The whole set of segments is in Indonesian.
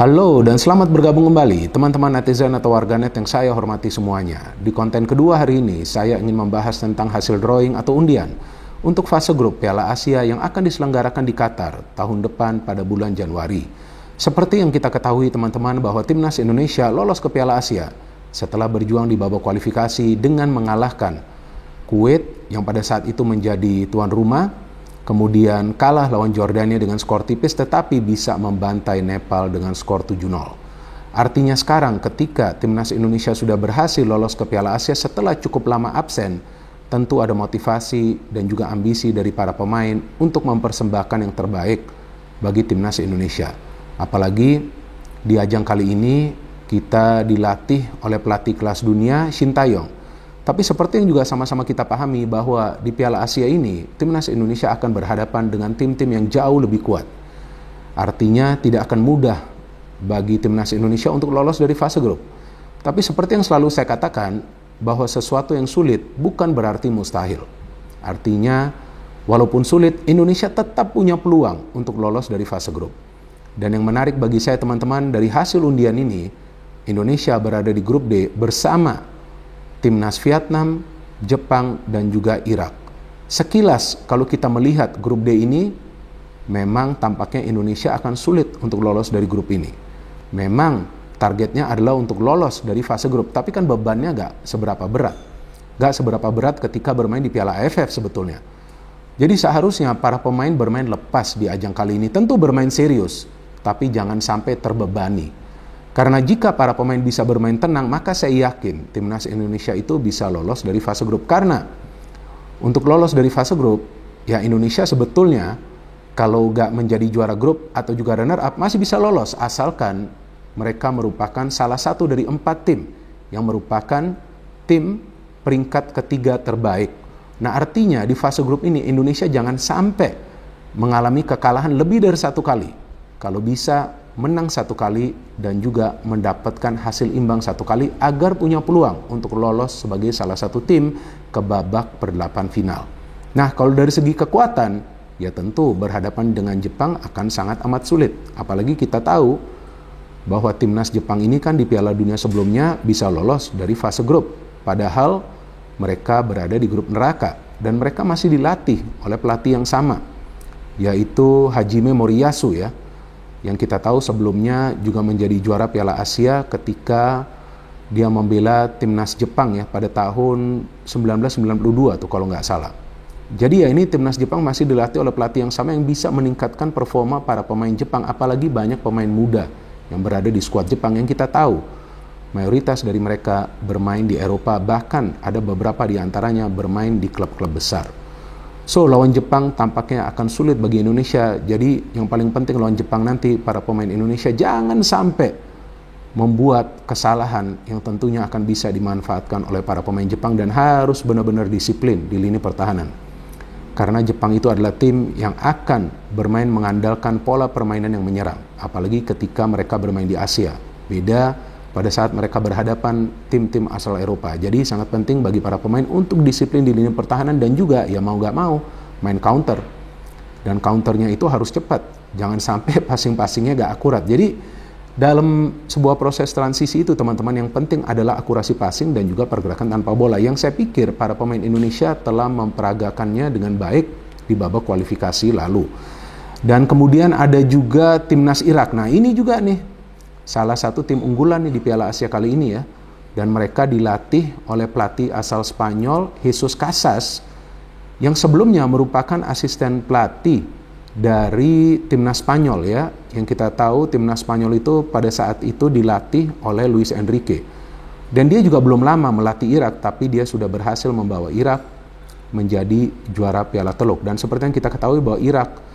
Halo dan selamat bergabung kembali teman-teman netizen atau warganet yang saya hormati semuanya. Di konten kedua hari ini saya ingin membahas tentang hasil drawing atau undian untuk fase grup Piala Asia yang akan diselenggarakan di Qatar tahun depan pada bulan Januari. Seperti yang kita ketahui teman-teman bahwa timnas Indonesia lolos ke Piala Asia setelah berjuang di babak kualifikasi dengan mengalahkan Kuwait yang pada saat itu menjadi tuan rumah. Kemudian kalah lawan Jordania dengan skor tipis tetapi bisa membantai Nepal dengan skor 7-0. Artinya sekarang ketika timnas Indonesia sudah berhasil lolos ke Piala Asia setelah cukup lama absen, tentu ada motivasi dan juga ambisi dari para pemain untuk mempersembahkan yang terbaik bagi timnas Indonesia. Apalagi di ajang kali ini kita dilatih oleh pelatih kelas dunia Shin Tae-yong. Tapi seperti yang juga sama-sama kita pahami bahwa di Piala Asia ini, timnas Indonesia akan berhadapan dengan tim-tim yang jauh lebih kuat. Artinya tidak akan mudah bagi timnas Indonesia untuk lolos dari fase grup. Tapi seperti yang selalu saya katakan, bahwa sesuatu yang sulit bukan berarti mustahil. Artinya, walaupun sulit, Indonesia tetap punya peluang untuk lolos dari fase grup. Dan yang menarik bagi saya teman-teman, dari hasil undian ini, Indonesia berada di grup D bersama timnas Vietnam, Jepang, dan juga Irak. Sekilas kalau kita melihat grup D ini, memang tampaknya Indonesia akan sulit untuk lolos dari grup ini. Memang targetnya adalah untuk lolos dari fase grup, tapi kan bebannya gak seberapa berat. Gak seberapa berat ketika bermain di Piala AFF sebetulnya. Jadi seharusnya para pemain bermain lepas di ajang kali ini, tentu bermain serius, tapi jangan sampai terbebani. Karena jika para pemain bisa bermain tenang, maka saya yakin timnas Indonesia itu bisa lolos dari fase grup. Karena untuk lolos dari fase grup, ya Indonesia sebetulnya kalau gak menjadi juara grup atau juga runner up masih bisa lolos. Asalkan mereka merupakan salah satu dari 4 tim yang merupakan tim peringkat ketiga terbaik. Nah artinya di fase grup ini Indonesia jangan sampai mengalami kekalahan lebih dari 1 kali. Kalau bisa menang 1 kali dan juga mendapatkan hasil imbang 1 kali agar punya peluang untuk lolos sebagai salah satu tim ke babak per-8 final. Nah, kalau dari segi kekuatan, ya tentu berhadapan dengan Jepang akan sangat amat sulit. Apalagi kita tahu bahwa timnas Jepang ini kan di Piala Dunia sebelumnya bisa lolos dari fase grup. Padahal mereka berada di grup neraka dan mereka masih dilatih oleh pelatih yang sama, yaitu Hajime Moriyasu ya. Yang kita tahu sebelumnya juga menjadi juara Piala Asia ketika dia membela timnas Jepang ya pada tahun 1992 tuh kalau nggak salah. Jadi ya ini timnas Jepang masih dilatih oleh pelatih yang sama yang bisa meningkatkan performa para pemain Jepang, apalagi banyak pemain muda yang berada di skuad Jepang yang kita tahu mayoritas dari mereka bermain di Eropa, bahkan ada beberapa di antaranya bermain di klub-klub besar. So, lawan Jepang tampaknya akan sulit bagi Indonesia. Jadi, yang paling penting lawan Jepang nanti, para pemain Indonesia jangan sampai membuat kesalahan yang tentunya akan bisa dimanfaatkan oleh para pemain Jepang dan harus benar-benar disiplin di lini pertahanan. Karena Jepang itu adalah tim yang akan bermain mengandalkan pola permainan yang menyerang. Apalagi ketika mereka bermain di Asia. Beda pada saat mereka berhadapan tim-tim asal Eropa. Jadi sangat penting bagi para pemain untuk disiplin di lini pertahanan dan juga ya mau gak mau main counter. Dan counternya itu harus cepat. Jangan sampai passing-passingnya gak akurat. Jadi dalam sebuah proses transisi itu teman-teman yang penting adalah akurasi passing dan juga pergerakan tanpa bola. Yang saya pikir para pemain Indonesia telah memperagakannya dengan baik di babak kualifikasi lalu. Dan kemudian ada juga timnas Irak. Nah ini juga nih salah satu tim unggulan nih di Piala Asia kali ini ya. Dan mereka dilatih oleh pelatih asal Spanyol, Jesus Casas, yang sebelumnya merupakan asisten pelatih dari timnas Spanyol ya. Yang kita tahu timnas Spanyol itu pada saat itu dilatih oleh Luis Enrique. Dan dia juga belum lama melatih Irak, tapi dia sudah berhasil membawa Irak menjadi juara Piala Teluk. Dan seperti yang kita ketahui bahwa Irak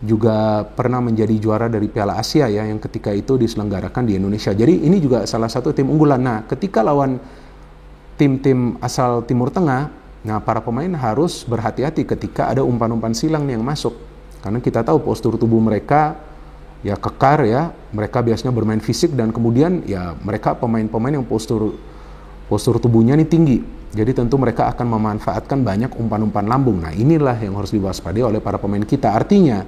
juga pernah menjadi juara dari Piala Asia ya, yang ketika itu diselenggarakan di Indonesia. Jadi ini juga salah satu tim unggulan. Nah, ketika lawan tim-tim asal Timur Tengah, nah para pemain harus berhati-hati ketika ada umpan-umpan silang yang masuk. Karena kita tahu postur tubuh mereka ya kekar ya, mereka biasanya bermain fisik dan kemudian ya mereka pemain-pemain yang postur tubuhnya ini tinggi. Jadi tentu mereka akan memanfaatkan banyak umpan-umpan lambung. Nah, inilah yang harus diwaspadai oleh para pemain kita. Artinya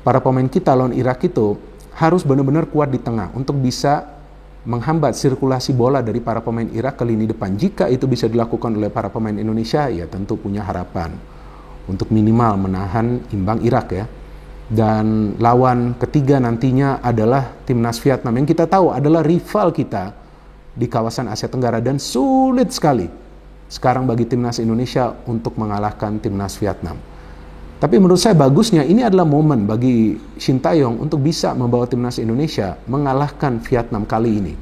para pemain kita lawan Irak itu harus benar-benar kuat di tengah untuk bisa menghambat sirkulasi bola dari para pemain Irak ke lini depan. Jika itu bisa dilakukan oleh para pemain Indonesia, ya tentu punya harapan untuk minimal menahan imbang Irak ya. Dan lawan ketiga nantinya adalah timnas Vietnam yang kita tahu adalah rival kita di kawasan Asia Tenggara, dan sulit sekali sekarang bagi timnas Indonesia untuk mengalahkan timnas Vietnam. Tapi menurut saya bagusnya ini adalah momen bagi Shin Tae-yong untuk bisa membawa timnas Indonesia mengalahkan Vietnam kali ini.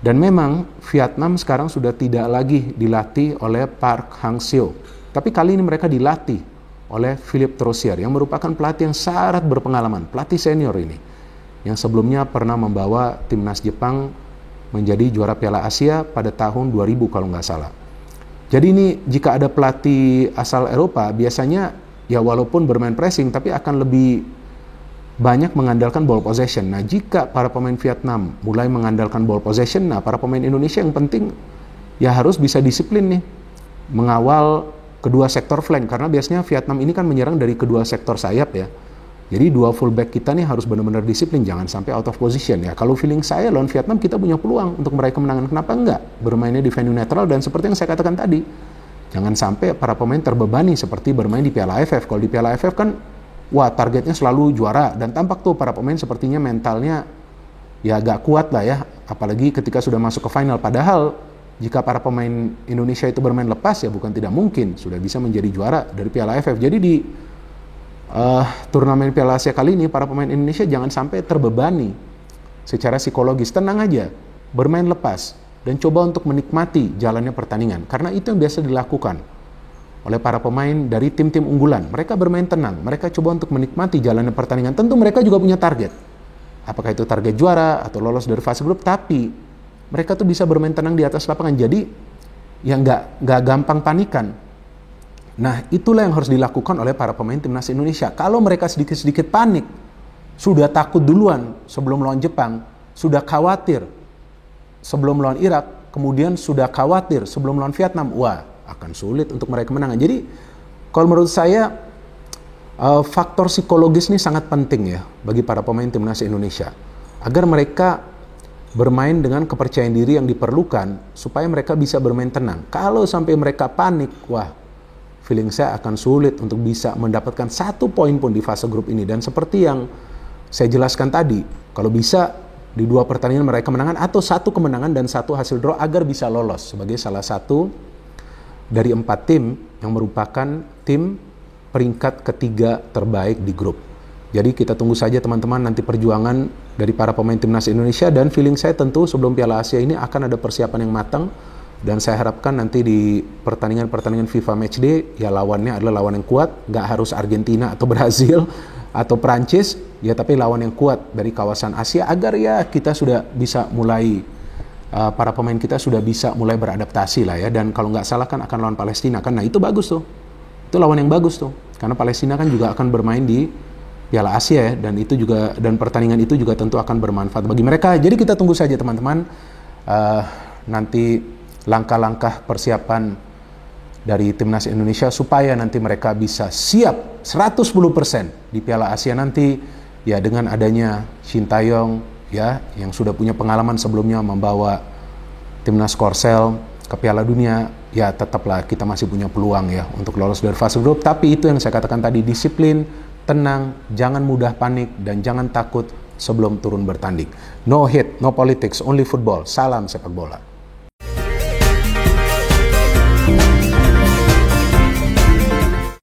Dan memang Vietnam sekarang sudah tidak lagi dilatih oleh Park Hang-seo, tapi kali ini mereka dilatih oleh Philippe Troussier yang merupakan pelatih yang sangat berpengalaman, pelatih senior ini, yang sebelumnya pernah membawa timnas Jepang menjadi juara Piala Asia pada tahun 2000 kalau nggak salah. Jadi ini jika ada pelatih asal Eropa biasanya ya walaupun bermain pressing tapi akan lebih banyak mengandalkan ball possession. Nah jika para pemain Vietnam mulai mengandalkan ball possession, nah para pemain Indonesia yang penting ya harus bisa disiplin nih mengawal kedua sektor flank, karena biasanya Vietnam ini kan menyerang dari kedua sektor sayap ya. Jadi dua fullback kita nih harus benar-benar disiplin, jangan sampai out of position ya. Kalau feeling saya lawan Vietnam kita punya peluang untuk meraih kemenangan, kenapa enggak? Bermainnya di venue netral dan seperti yang saya katakan tadi, jangan sampai para pemain terbebani seperti bermain di Piala AFF. Kalau di Piala AFF kan wah targetnya selalu juara, dan tampak tuh para pemain sepertinya mentalnya ya agak kuat lah ya, apalagi ketika sudah masuk ke final. Padahal jika para pemain Indonesia itu bermain lepas ya bukan tidak mungkin sudah bisa menjadi juara dari Piala AFF. Jadi di turnamen Piala Asia kali ini para pemain Indonesia jangan sampai terbebani secara psikologis, tenang aja, bermain lepas dan coba untuk menikmati jalannya pertandingan, karena itu yang biasa dilakukan oleh para pemain dari tim-tim unggulan. Mereka bermain tenang, mereka coba untuk menikmati jalannya pertandingan. Tentu mereka juga punya target, apakah itu target juara atau lolos dari fase grup, tapi mereka tuh bisa bermain tenang di atas lapangan, jadi ya nggak gampang panikan. Nah itulah yang harus dilakukan oleh para pemain timnas Indonesia. Kalau mereka sedikit-sedikit panik, sudah takut duluan sebelum lawan Jepang, sudah khawatir sebelum lawan Irak, kemudian sudah khawatir sebelum lawan Vietnam, wah akan sulit untuk meraih kemenangan. Jadi kalau menurut saya faktor psikologis ini sangat penting ya bagi para pemain timnas Indonesia, agar mereka bermain dengan kepercayaan diri yang diperlukan supaya mereka bisa bermain tenang. Kalau sampai mereka panik, wah feeling saya akan sulit untuk bisa mendapatkan 1 poin pun di fase grup ini. Dan seperti yang saya jelaskan tadi, kalau bisa di 2 pertandingan meraih kemenangan atau 1 kemenangan dan 1 hasil draw agar bisa lolos sebagai salah satu dari 4 tim yang merupakan tim peringkat ketiga terbaik di grup. Jadi kita tunggu saja teman-teman nanti perjuangan dari para pemain timnas Indonesia, dan feeling saya tentu sebelum Piala Asia ini akan ada persiapan yang matang. Dan saya harapkan nanti di pertandingan-pertandingan FIFA Matchday ya lawannya adalah lawan yang kuat, nggak harus Argentina atau Brazil atau Prancis ya, tapi lawan yang kuat dari kawasan Asia, agar ya kita sudah bisa mulai para pemain kita sudah bisa mulai beradaptasi lah ya. Dan kalau nggak salah kan akan lawan Palestina kan, nah itu bagus tuh, itu lawan yang bagus tuh, karena Palestina kan juga akan bermain di Piala Asia ya, dan itu juga, dan pertandingan itu juga tentu akan bermanfaat bagi mereka. Jadi kita tunggu saja teman-teman nanti langkah-langkah persiapan dari timnas Indonesia supaya nanti mereka bisa siap 110% di Piala Asia nanti ya, dengan adanya Shin Tae-yong ya yang sudah punya pengalaman sebelumnya membawa timnas Korsel ke Piala Dunia. Ya tetaplah kita masih punya peluang ya untuk lolos dari fase grup, tapi itu yang saya katakan tadi, disiplin, tenang, jangan mudah panik, dan jangan takut sebelum turun bertanding. No hate, no politics, only football. Salam sepak bola.